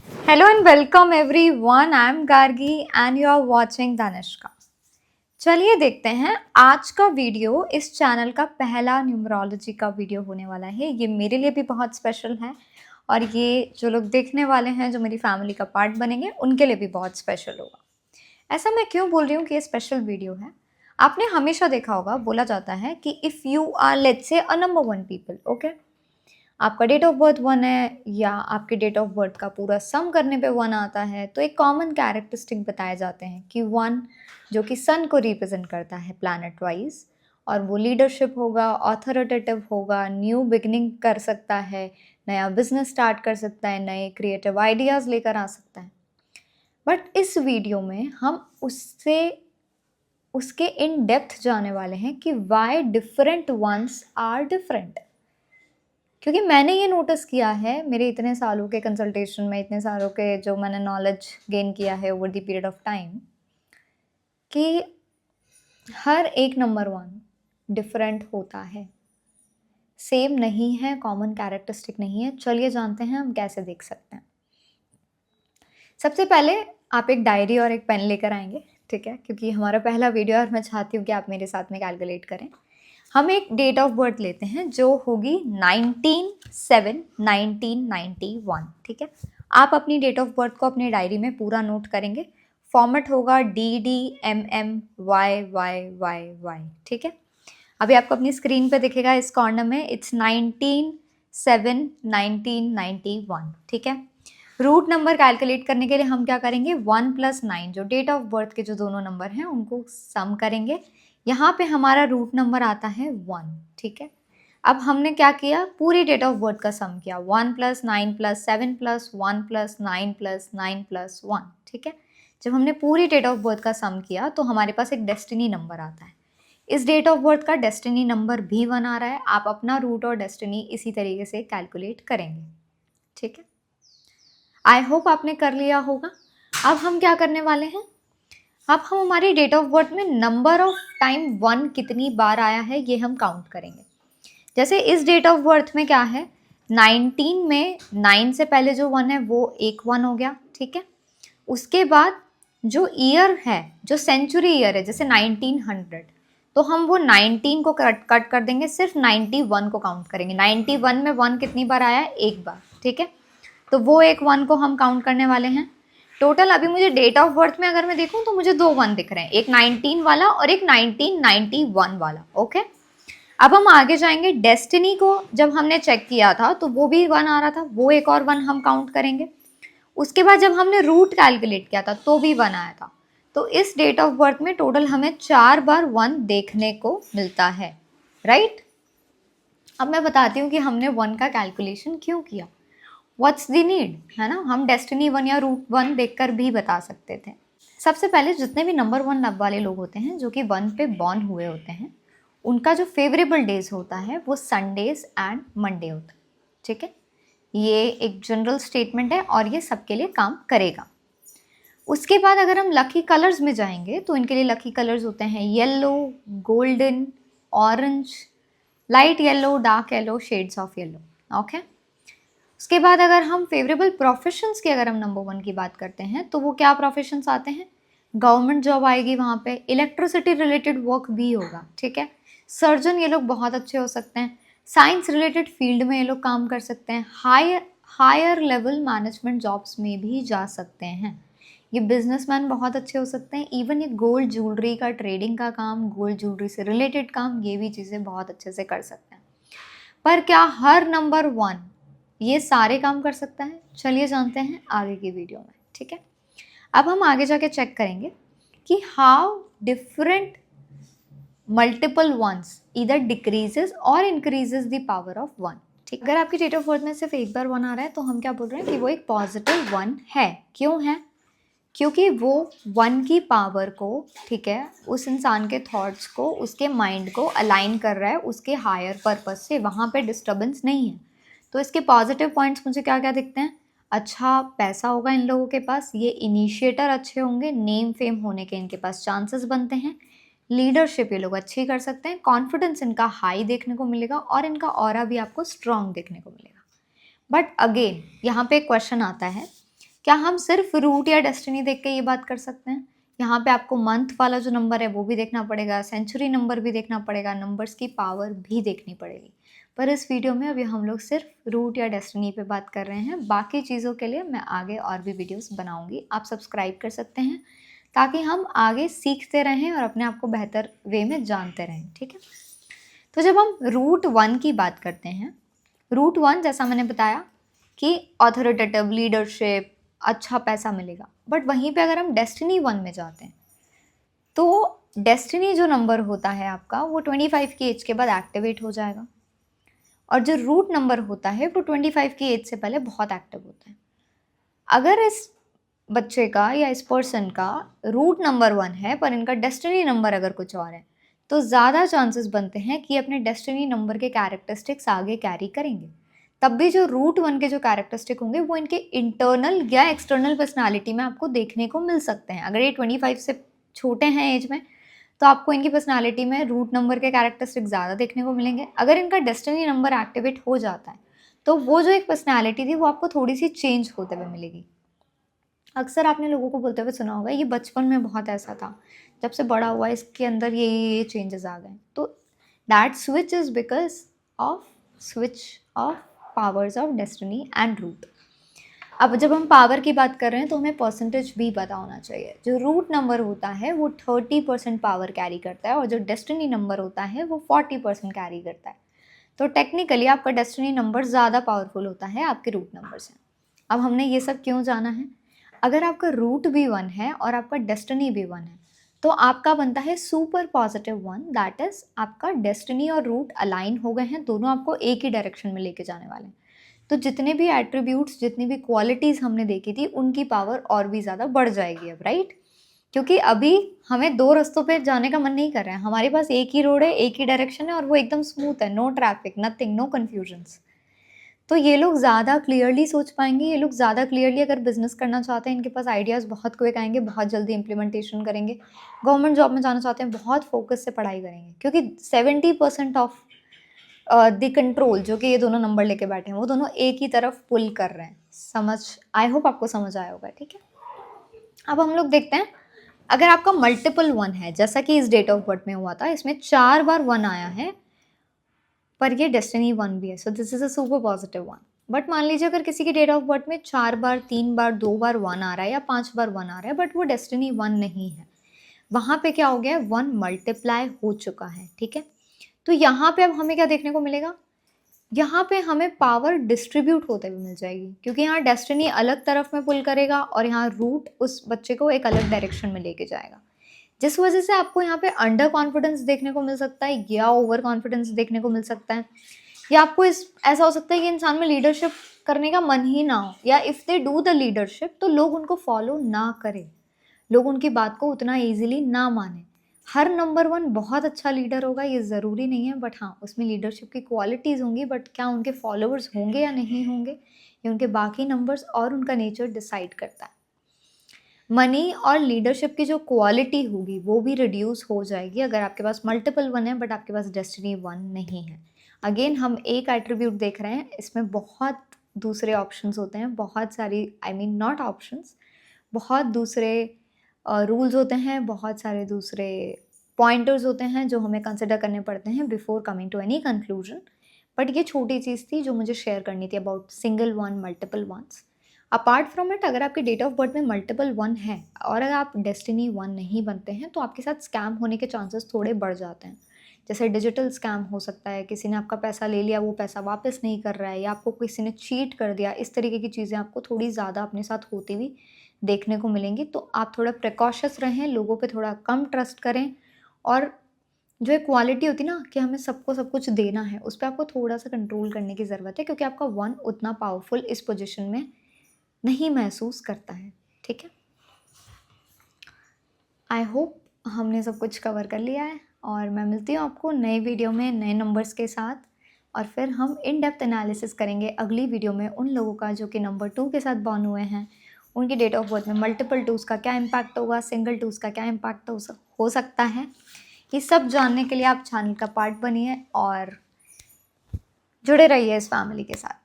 Hello and welcome everyone. I am Gargi and you are watching Danishka. चलिए देखते हैं आज का वीडियो। इस चैनल का पहला न्यूमरोलॉजी का वीडियो होने वाला है। ये मेरे लिए भी बहुत स्पेशल है और ये जो लोग देखने वाले हैं, जो मेरी फैमिली का पार्ट बनेंगे, उनके लिए भी बहुत स्पेशल होगा। ऐसा मैं क्यों बोल रही हूँ कि ये स्पेशल वीडियो है? आपने हमेशा देखा होगा, बोला जाता है कि if you are let's say a number one people, okay, आपका डेट ऑफ बर्थ 1 है या आपके डेट ऑफ बर्थ का पूरा सम करने पे 1 आता है, तो एक कॉमन कैरेक्टरिस्टिक बताए जाते हैं कि 1 जो कि सन को रिप्रेजेंट करता है प्लैनेट वाइज, और वो लीडरशिप होगा, ऑथोरिटेटिव होगा, न्यू बिगनिंग कर सकता है, नया बिजनेस स्टार्ट कर सकता है, नए क्रिएटिव आइडियाज़ लेकर आ सकता है। बट इस वीडियो में हम उसके इन डेप्थ जाने वाले हैं कि why different ones are different. क्योंकि मैंने ये नोटिस किया है मेरे इतने सालों के कंसल्टेशन में, इतने सालों के जो मैंने नॉलेज गेन किया है over the period of time, कि हर एक नंबर 1 डिफरेंट होता है, सेम नहीं है, कॉमन कैरेक्टरिस्टिक नहीं है। चलिए जानते हैं हम कैसे देख सकते हैं। सबसे पहले आप एक डायरी और एक पेन लेकर आएंगे, ठीक है, क्योंकि हमारा पहला वीडियो और मैं चाहती हूँ कि आप मेरे साथ में कैलकुलेट करें। हम एक डेट ऑफ बर्थ लेते हैं जो होगी 19/7/1991, ठीक है। आप अपनी डेट ऑफ बर्थ को अपनी डायरी में पूरा नोट करेंगे। फॉर्मेट होगा DDMMYYYY, ठीक है। अभी आपको अपनी स्क्रीन पे दिखेगा इस कॉर्नर में, इट्स 19/7/1991, ठीक है। रूट नंबर कैलकुलेट करने के लिए हम क्या करेंगे, 1 + 9 जो डेट ऑफ बर्थ के जो दोनों नंबर हैं उनको सम करेंगे। यहाँ पे हमारा रूट नंबर आता है 1, ठीक है। अब हमने क्या किया, पूरी डेट ऑफ बर्थ का सम किया, 1 + 9 + 7 + 1 + 9 + 9 + 1, ठीक है। जब हमने पूरी डेट ऑफ बर्थ का सम किया तो हमारे पास एक डेस्टिनी नंबर आता है। इस डेट ऑफ बर्थ का डेस्टिनी नंबर भी 1 आ रहा है। आप अपना रूट और डेस्टिनी इसी तरीके से कैलकुलेट करेंगे, ठीक है। आई होप आपने कर लिया होगा। अब हम क्या करने वाले हैं, अब हम हमारी डेट ऑफ बर्थ में नंबर ऑफ टाइम 1 कितनी बार आया है ये हम काउंट करेंगे। जैसे इस डेट ऑफ बर्थ में क्या है, 19 में 9 से पहले जो 1 है वो एक 1 हो गया, ठीक है। उसके बाद जो ईयर है, जो सेंचुरी ईयर है, जैसे 1900, तो हम वो 19 को कट कर देंगे, सिर्फ 91 को काउंट करेंगे। 91 में 1 कितनी बार आया है, एक बार, ठीक है। तो वो एक 1 को हम काउंट करने वाले हैं। टोटल अभी मुझे डेट ऑफ बर्थ में अगर मैं देखूं तो मुझे 2 1 दिख रहे हैं, एक 19 वाला और एक 1991 वाला, ओके। अब हम आगे जाएंगे। डेस्टिनी को जब हमने चेक किया था तो वो भी 1 आ रहा था, वो एक और 1 हम काउंट करेंगे। उसके बाद जब हमने रूट कैलकुलेट किया था तो भी 1 आया था। तो इस डेट ऑफ बर्थ में टोटल हमें 4 बार 1 देखने को मिलता है, राइट। अब मैं बताती हूँ कि हमने 1 का कैलकुलेशन क्यों किया, व्हाट्स द नीड, है ना। हम डेस्टिनी 1 या रूट 1 देखकर भी बता सकते थे। सबसे पहले जितने भी नंबर 1 लब वाले लोग होते हैं जो कि 1 पे बॉर्न हुए होते हैं, उनका जो फेवरेबल डेज होता है वो संडेज एंड मंडे होता है, ठीक है। ये एक जनरल स्टेटमेंट है और ये सबके लिए काम करेगा। उसके बाद अगर हम लकी कलर्स में जाएंगे तो इनके लिए लकी कलर्स होते हैं yellow, golden, orange, light yellow, dark yellow, shades of yellow, okay. उसके बाद अगर हम फेवरेबल प्रोफेशंस की अगर हम नंबर 1 की बात करते हैं तो वो क्या प्रोफेशंस आते हैं, गवर्नमेंट जॉब आएगी वहाँ पे, इलेक्ट्रिसिटी रिलेटेड वर्क भी होगा, ठीक है। सर्जन ये लोग बहुत अच्छे हो सकते हैं, साइंस रिलेटेड फील्ड में ये लोग काम कर सकते हैं, हायर लेवल मैनेजमेंट जॉब्स में भी जा सकते हैं। ये बिजनेसमैन बहुत अच्छे हो सकते हैं। इवन ये गोल्ड ज्वेलरी का ट्रेडिंग का काम, गोल्ड ज्वेलरी से रिलेटेड काम, ये भी चीज़ें बहुत अच्छे से कर सकते हैं। पर क्या हर नंबर 1 ये सारे काम कर सकता है? चलिए जानते हैं आगे की वीडियो में, ठीक है। अब हम आगे जाके चेक करेंगे कि हाउ डिफरेंट मल्टीपल वंस इधर डिक्रीजेस और इंक्रीजेस द पावर ऑफ 1, ठीक। अगर आपकी डेट ऑफ बर्थ में सिर्फ एक बार 1 आ रहा है तो हम क्या बोल रहे हैं कि वो एक पॉजिटिव 1 है। क्यों है? क्योंकि वो 1 की पावर को, ठीक है, उस इंसान के थॉट्स को, उसके माइंड को अलाइन कर रहा है उसके हायर पर्पस से, वहाँ पे डिस्टर्बेंस नहीं है। तो इसके पॉजिटिव पॉइंट्स मुझे क्या क्या दिखते हैं, अच्छा पैसा होगा इन लोगों के पास, ये इनिशिएटर अच्छे होंगे, नेम फेम होने के इनके पास चांसेस बनते हैं, लीडरशिप ये लोग अच्छी कर सकते हैं, कॉन्फिडेंस इनका हाई देखने को मिलेगा और इनका ऑरा भी आपको स्ट्रांग देखने को मिलेगा। बट अगेन यहाँ पे एक क्वेश्चन आता है क्या हम सिर्फ रूट या डेस्टिनी देख के ये बात कर सकते हैं? यहाँ पे आपको मंथ वाला जो नंबर है वो भी देखना पड़ेगा, सेंचुरी नंबर भी देखना पड़ेगा, नंबर्स की पावर भी देखनी पड़ेगी। पर इस वीडियो में अभी हम लोग सिर्फ रूट या डेस्टिनी पे बात कर रहे हैं। बाकी चीज़ों के लिए मैं आगे और भी वीडियोस बनाऊंगी, आप सब्सक्राइब कर सकते हैं ताकि हम आगे सीखते रहें और अपने आप को बेहतर वे में जानते रहें, ठीक है। तो जब हम रूट 1 की बात करते हैं, रूट 1 जैसा मैंने बताया कि ऑथोरिटेटिव, लीडरशिप, अच्छा पैसा मिलेगा। बट वहीं पे अगर हम डेस्टिनी 1 में जाते हैं तो डेस्टिनी जो नंबर होता है आपका वो 25 की एज के बाद एक्टिवेट हो जाएगा, और जो रूट नंबर होता है वो 25 की एज से पहले बहुत एक्टिव होता है। अगर इस बच्चे का या इस पर्सन का रूट नंबर 1 है पर इनका डेस्टिनी नंबर अगर कुछ और है, तो ज़्यादा चांसेस बनते हैं कि अपने डेस्टिनी नंबर के कैरेक्टरिस्टिक्स आगे कैरी करेंगे। तब भी जो रूट 1 के जो कैरेक्टरिस्टिक होंगे वो इनके इंटरनल या एक्सटर्नल पर्सनालिटी में आपको देखने को मिल सकते हैं। अगर ये 25 से छोटे हैं एज में तो आपको इनकी पर्सनालिटी में रूट नंबर के कैरेक्टरिस्टिक ज़्यादा देखने को मिलेंगे। अगर इनका डेस्टिनी नंबर एक्टिवेट हो जाता है तो वो जो एक पर्सनालिटी थी वो आपको थोड़ी सी चेंज होते हुए मिलेगी। अक्सर आपने लोगों को बोलते हुए सुना होगा ये बचपन में बहुत ऐसा था, जब से बड़ा हुआ इसके अंदर ये चेंजेस आ गए। तो that switch is because of switch of powers of destiny and route. अब जब हम पावर की बात कर रहे हैं तो हमें परसेंटेज भी पता होना चाहिए। जो रूट नंबर होता है वो 30% पावर कैरी करता है और जो डेस्टिनी नंबर होता है वो 40% कैरी करता है। तो टेक्निकली आपका डेस्टिनी नंबर ज़्यादा पावरफुल होता है आपके रूट नंबर से। अब हमने ये सब क्यों जाना है? अगर आपका रूट भी 1 है और आपका डेस्टिनी भी 1 है तो आपका बनता है सुपर पॉजिटिव 1, दैट इज आपका डेस्टिनी और रूट अलाइन हो गए हैं, दोनों आपको एक ही डायरेक्शन में लेके जाने वाले हैं। तो जितने भी एट्रीब्यूट्स, जितनी भी क्वालिटीज़ हमने देखी थी उनकी पावर और भी ज़्यादा बढ़ जाएगी अब, राइट? क्योंकि अभी हमें दो रास्तों पे जाने का मन नहीं कर रहा है, हमारे पास एक ही रोड है, एक ही डायरेक्शन है और वो एकदम स्मूथ है, no traffic, nothing, no confusions. तो ये लोग ज़्यादा क्लियरली सोच पाएंगे, ये लोग ज़्यादा क्लियरली अगर बिजनेस करना चाहते हैं, इनके पास आइडियाज़ बहुत क्विक आएंगे, बहुत जल्दी इम्प्लीमेंटेशन करेंगे। गवर्नमेंट जॉब में जाना चाहते हैं, बहुत फोकस से पढ़ाई करेंगे, क्योंकि 70% ऑफ द कंट्रोल जो कि ये दोनों नंबर लेके बैठे हैं वो दोनों एक ही तरफ पुल कर रहे हैं। समझ, आई होप आपको समझ आया होगा, ठीक है। अब हम लोग देखते हैं, अगर आपका मल्टीपल 1 है, जैसा कि इस डेट ऑफ बर्थ में हुआ था, इसमें 4 बार 1 आया है पर ये डेस्टिनी 1 भी है, so this is a super positive 1। But मान लीजिए अगर किसी की डेट ऑफ बर्थ में 4 बार, 3 बार, 2 बार 1 आ रहा है या 5 बार 1 आ रहा है बट वो डेस्टिनी 1 नहीं है, वहाँ पे क्या हो गया है, 1 मल्टीप्लाई हो चुका है, ठीक है। तो यहाँ पे अब हमें क्या देखने को मिलेगा, यहाँ पे हमें पावर डिस्ट्रीब्यूट होते हुए मिल जाएगी, क्योंकि यहाँ डेस्टिनी अलग तरफ में पुल करेगा और यहाँ रूट उस बच्चे को एक अलग डायरेक्शन में लेके जाएगा, जिस वजह से आपको यहाँ पे अंडर कॉन्फिडेंस देखने को मिल सकता है या ओवर कॉन्फिडेंस देखने को मिल सकता है, या आपको ऐसा हो सकता है कि इंसान में लीडरशिप करने का मन ही ना हो, या if they do the leadership तो लोग उनको फॉलो ना करें, लोग उनकी बात को उतना ईजिली ना माने। हर नंबर 1 बहुत अच्छा लीडर होगा ये ज़रूरी नहीं है, बट हाँ उसमें लीडरशिप की क्वालिटीज़ होंगी, बट क्या उनके फॉलोअर्स होंगे या नहीं होंगे ये उनके बाकी नंबर्स और उनका नेचर डिसाइड करता है। मनी और लीडरशिप की जो क्वालिटी होगी वो भी रिड्यूस हो जाएगी अगर आपके पास मल्टीपल 1 है बट आपके पास डेस्टिनी 1 नहीं है। अगेन हम एक एट्रीब्यूट देख रहे हैं, इसमें बहुत दूसरे ऑप्शंस होते हैं, बहुत सारी, आई मीन नॉट ऑप्शंस, बहुत दूसरे रूल्स होते हैं, बहुत सारे दूसरे पॉइंटर्स होते हैं जो हमें कंसिडर करने पड़ते हैं before coming to any conclusion. But ये छोटी चीज़ थी जो मुझे शेयर करनी थी about single 1, multiple 1s। Apart from it, अगर आपकी डेट ऑफ बर्थ में मल्टीपल 1 है और अगर आप डेस्टिनी 1 नहीं बनते हैं तो आपके साथ स्कैम होने के चांसेस थोड़े बढ़ जाते हैं। जैसे डिजिटल स्कैम हो सकता है, किसी ने आपका पैसा ले लिया, वो पैसा वापस नहीं कर रहा है, या आपको किसी ने चीट कर दिया, इस तरीके की चीज़ें आपको थोड़ी ज़्यादा अपने साथ होती हुई देखने को मिलेंगी। तो आप थोड़ा प्रिकॉशस रहें, लोगों पे थोड़ा कम ट्रस्ट करें, और जो एक क्वालिटी होती है ना कि हमें सबको सब कुछ देना है, उस पर आपको थोड़ा सा कंट्रोल करने की ज़रूरत है, क्योंकि आपका 1 उतना पावरफुल इस पोजिशन में नहीं महसूस करता है, ठीक है। आई होप हमने सब कुछ कवर कर लिया है, और मैं मिलती हूँ आपको नए वीडियो में नए नंबर्स के साथ, और फिर हम इन डेप्थ एनालिसिस करेंगे अगली वीडियो में उन लोगों का जो कि नंबर 2 के साथ बॉर्न हुए हैं, उनकी डेट ऑफ बर्थ में मल्टीपल 2s का क्या इम्पैक्ट होगा, सिंगल 2s का क्या इम्पैक्ट हो सकता है। ये सब जानने के लिए आप चैनल का पार्ट बनिए और जुड़े रहिए इस फैमिली के साथ।